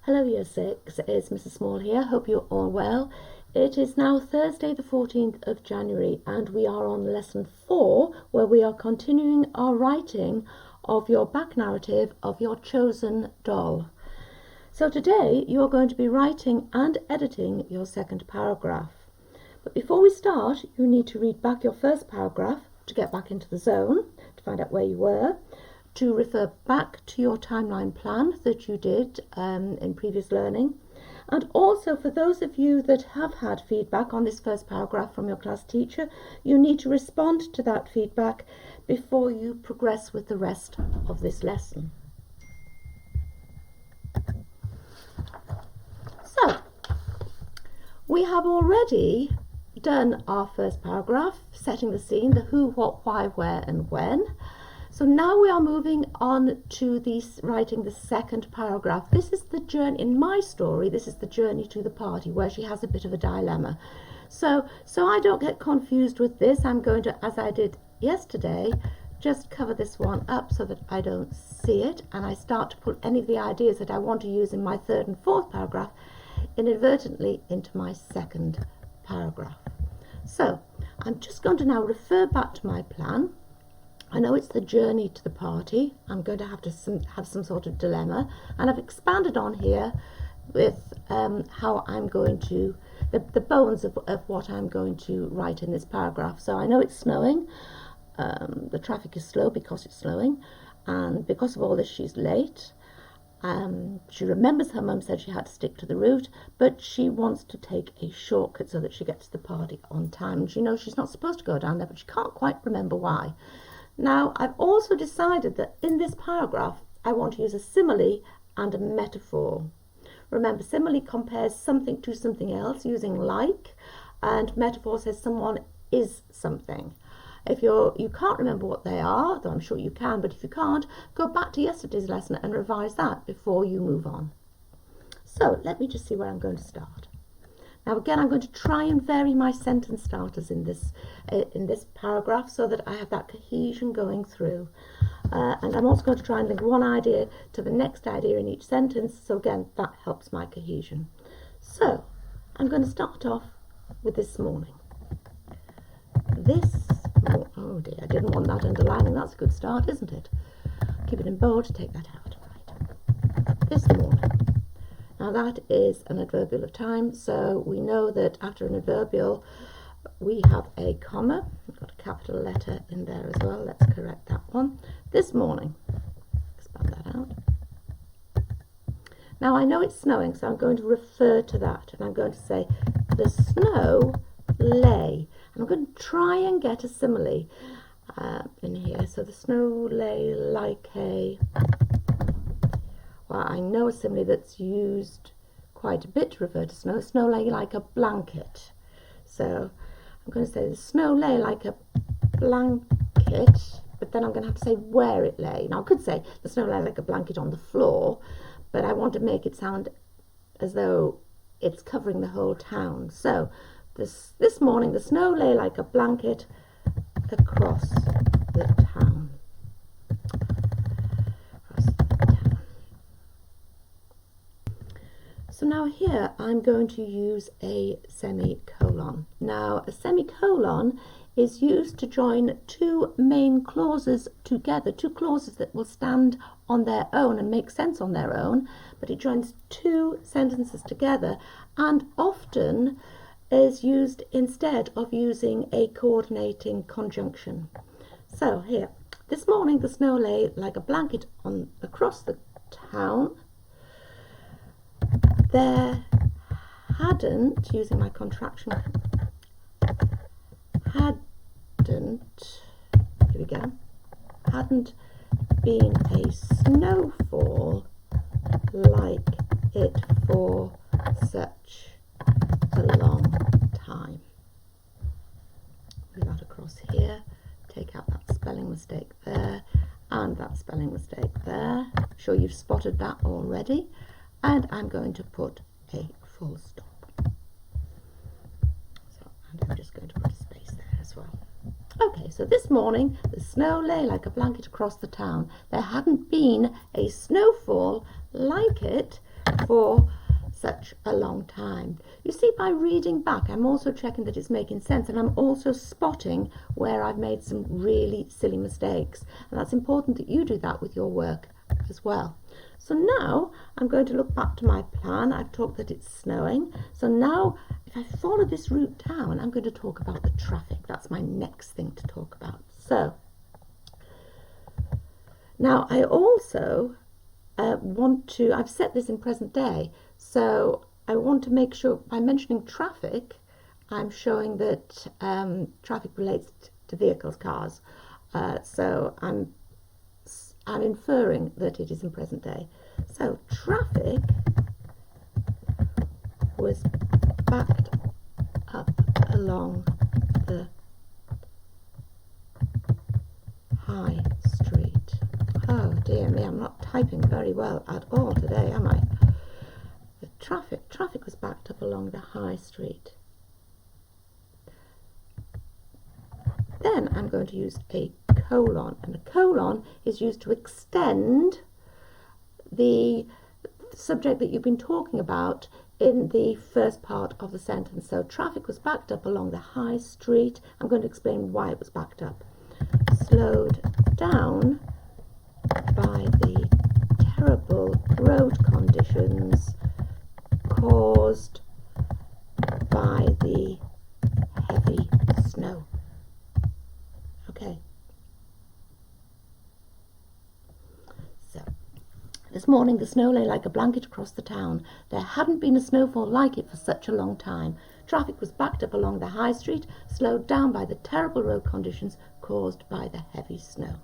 Hello Year 6, it's Mrs. Small here, hope you're all well. It is now Thursday the 14th of January and we are on lesson 4 where we are continuing our writing of your back narrative of your chosen doll. So today you're going to be writing and editing your second paragraph. But before we start, you need to read back your first paragraph to get back into the zone, to find out where you were, to refer back to your timeline plan that you did in previous learning, and also for those of you that have had feedback on this first paragraph from your class teacher, you need to respond to that feedback before you progress with the rest of this lesson. So, we have already done our first paragraph, setting the scene, the who, what, why, where and when. So now we are moving on to writing the second paragraph. This is the journey, in my story, this is the journey to the party where she has a bit of a dilemma. So I don't get confused with this, I'm going to, as I did yesterday, just cover this one up so that I don't see it, and I start to put any of the ideas that I want to use in my third and fourth paragraph inadvertently into my second paragraph. So I'm just going to now refer back to my plan. I know it's the journey to the party. I'm going to have some sort of dilemma, and I've expanded on here with how I'm going to, the bones of what I'm going to write in this paragraph. So I know it's snowing, the traffic is slow because it's snowing, and because of all this she's late. She remembers her mum said she had to stick to the route, but she wants to take a shortcut so that she gets to the party on time. And she knows she's not supposed to go down there, but she can't quite remember why. Now, I've also decided that in this paragraph, I want to use a simile and a metaphor. Remember, simile compares something to something else using like, and metaphor says someone is something. If you can't remember what they are, though I'm sure you can, but if you can't, go back to yesterday's lesson and revise that before you move on. So, let me just see where I'm going to start. Now again, I'm going to try and vary my sentence starters in this paragraph so that I have that cohesion going through. And I'm also going to try and link one idea to the next idea in each sentence, so again, that helps my cohesion. So, I'm going to start off with this morning. Oh dear, I didn't want that underlining. That's a good start, isn't it? Keep it in bold, take that out. Right. This morning. Now that is an adverbial of time, so we know that after an adverbial we have a comma. We've got a capital letter in there as well. Let's correct that one. This morning. Expand that out. Now I know it's snowing, so I'm going to refer to that, and I'm going to say the snow lay. And I'm going to try and get a simile in here. So the snow lay like a... Well, I know a simile that's used quite a bit to refer to snow. Snow lay like a blanket. So I'm going to say the snow lay like a blanket, but then I'm going to have to say where it lay. Now I could say the snow lay like a blanket on the floor, but I want to make it sound as though it's covering the whole town. So this morning the snow lay like a blanket across the town. So now here I'm going to use a semicolon. Now a semicolon is used to join two main clauses together, two clauses that will stand on their own and make sense on their own, but it joins two sentences together and often is used instead of using a coordinating conjunction. So here, this morning the snow lay like a blanket across the town. There hadn't, using my contraction, hadn't been a snowfall like it for such a long time. Move that across here, take out that spelling mistake there, and that spelling mistake there. I'm sure you've spotted that already. And I'm going to put a full stop. So, and I'm just going to put a space there as well. Okay, so this morning the snow lay like a blanket across the town. There hadn't been a snowfall like it for such a long time. You see, by reading back, I'm also checking that it's making sense, and I'm also spotting where I've made some really silly mistakes. And that's important that you do that with your work as well. So now I'm going to look back to my plan. I've talked that it's snowing. So now if I follow this route down, I'm going to talk about the traffic. That's my next thing to talk about. So now I also I've set this in present day, so I want to make sure by mentioning traffic, I'm showing that traffic relates to vehicles, cars. So I'm inferring that it is in present day. So traffic was backed up along the high street. Oh dear me, I'm not typing very well at all today, am I? The traffic was backed up along the high street. Then I'm going to use a colon, and a colon is used to extend the subject that you've been talking about in the first part of the sentence. So traffic was backed up along the high street. I'm going to explain why it was backed up. Slowed down by the terrible road conditions caused by the heavy snow. Okay. So, this morning the snow lay like a blanket across the town. There hadn't been a snowfall like it for such a long time. Traffic was backed up along the high street, slowed down by the terrible road conditions caused by the heavy snow.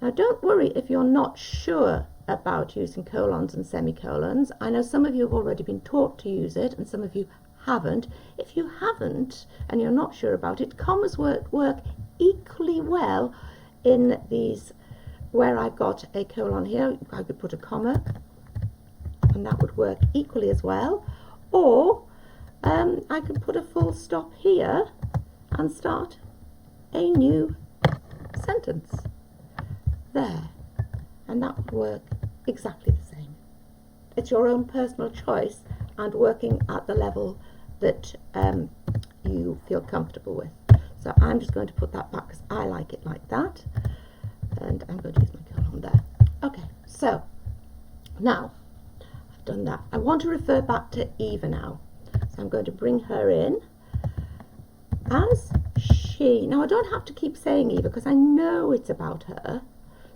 Now don't worry if you're not sure about using colons and semicolons. I know some of you have already been taught to use it and some of you haven't. If you haven't and you're not sure about it, commas work equally well in these where I've got a colon here. I could put a comma and that would work equally as well, or I could put a full stop here and start a new sentence there, and that would work exactly the same. It's your own personal choice and working at the level that you feel comfortable with. So I'm just going to put that back because I like it like that, and I'm going to use my colon there. Okay, so now I've done that. I want to refer back to Eva now, so I'm going to bring her in as she. Now I don't have to keep saying Eva because I know it's about her,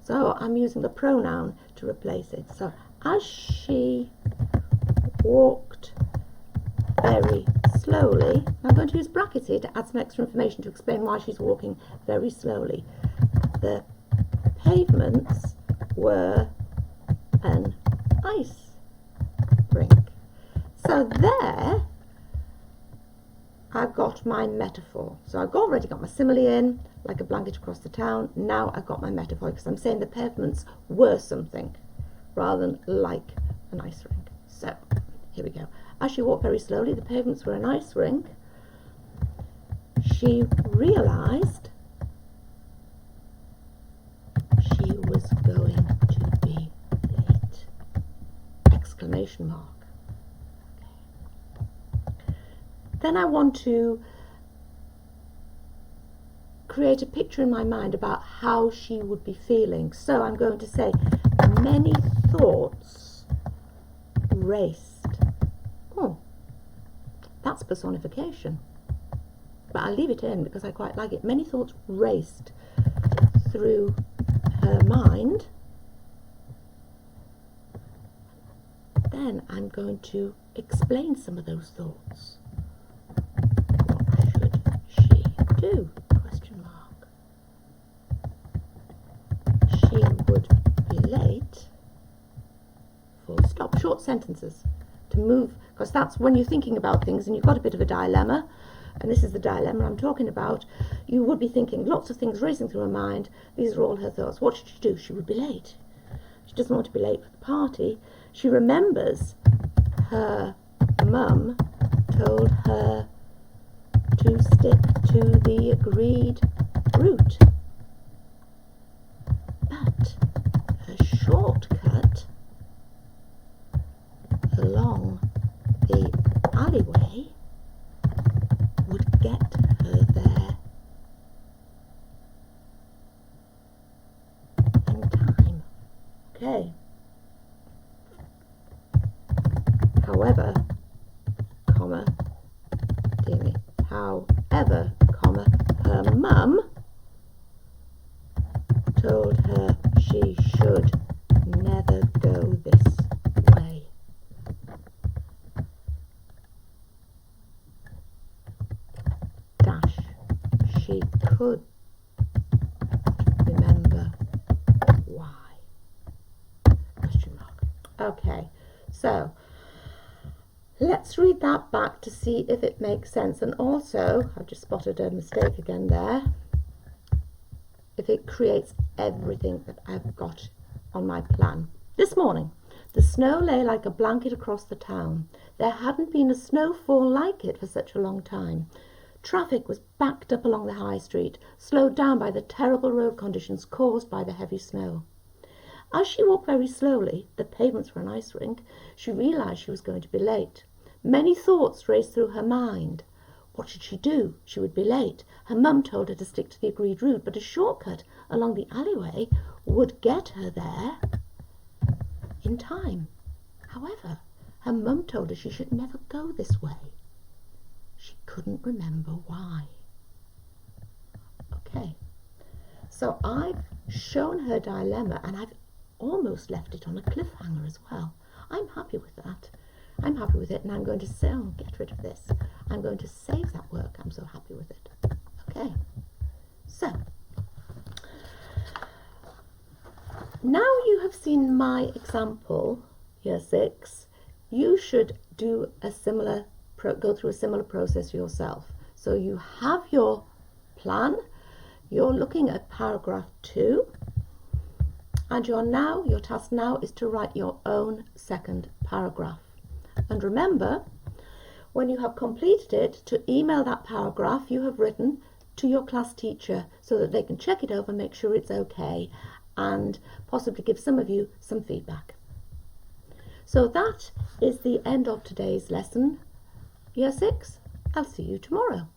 so I'm using the pronoun to replace it. So as she walked very slowly, I'm going to use brackets here to add some extra information to explain why she's walking very slowly. The pavements were an ice rink. So there I've got my metaphor. So I've already got my simile in, like a blanket across the town. Now I've got my metaphor because I'm saying the pavements were something rather than like an ice rink. So here we go. As she walked very slowly, the pavements were an ice rink. She realised she was going to be late. Exclamation mark. Okay. Then I want to create a picture in my mind about how she would be feeling. So I'm going to say, many thoughts raced. Oh, that's personification. But I'll leave it in because I quite like it. Many thoughts raced through her mind. Then I'm going to explain some of those thoughts. What should she do? Question mark. She would be late. Full stop. Short sentences to move, because that's when you're thinking about things and you've got a bit of a dilemma, and this is the dilemma I'm talking about. You would be thinking lots of things racing through her mind. These are all her thoughts. What should she do? She would be late. She doesn't want to be late for the party. She remembers her mum told her to stick to the agreed route. But her short Okay. However, comma, dear me, however, comma, her mum told her she should never go this way. Dash, she could remember why. Question mark. Okay, so let's read that back to see if it makes sense, and also I've just spotted a mistake again there, if it creates everything that I've got on my plan. This morning, the snow lay like a blanket across the town. There hadn't been a snowfall like it for such a long time. Traffic was backed up along the high street, slowed down by the terrible road conditions caused by the heavy snow. As she walked very slowly, the pavements were an ice rink, she realised she was going to be late. Many thoughts raced through her mind. What should she do? She would be late. Her mum told her to stick to the agreed route, but a shortcut along the alleyway would get her there in time. However, her mum told her she should never go this way. She couldn't remember why. Okay, so I've shown her dilemma, and I've almost left it on a cliffhanger as well. I'm happy with that. I'm happy with it, and I'm going to say, oh, get rid of this. I'm going to save that work. I'm so happy with it. Okay, so now you have seen my example, year 6, you should do a similar, go through a similar process yourself. So you have your plan, you're looking at paragraph 2, and your task now is to write your own second paragraph. And remember, when you have completed it, to email that paragraph you have written to your class teacher so that they can check it over, make sure it's okay, and possibly give some of you some feedback. So that is the end of today's lesson, year 6. I'll see you tomorrow.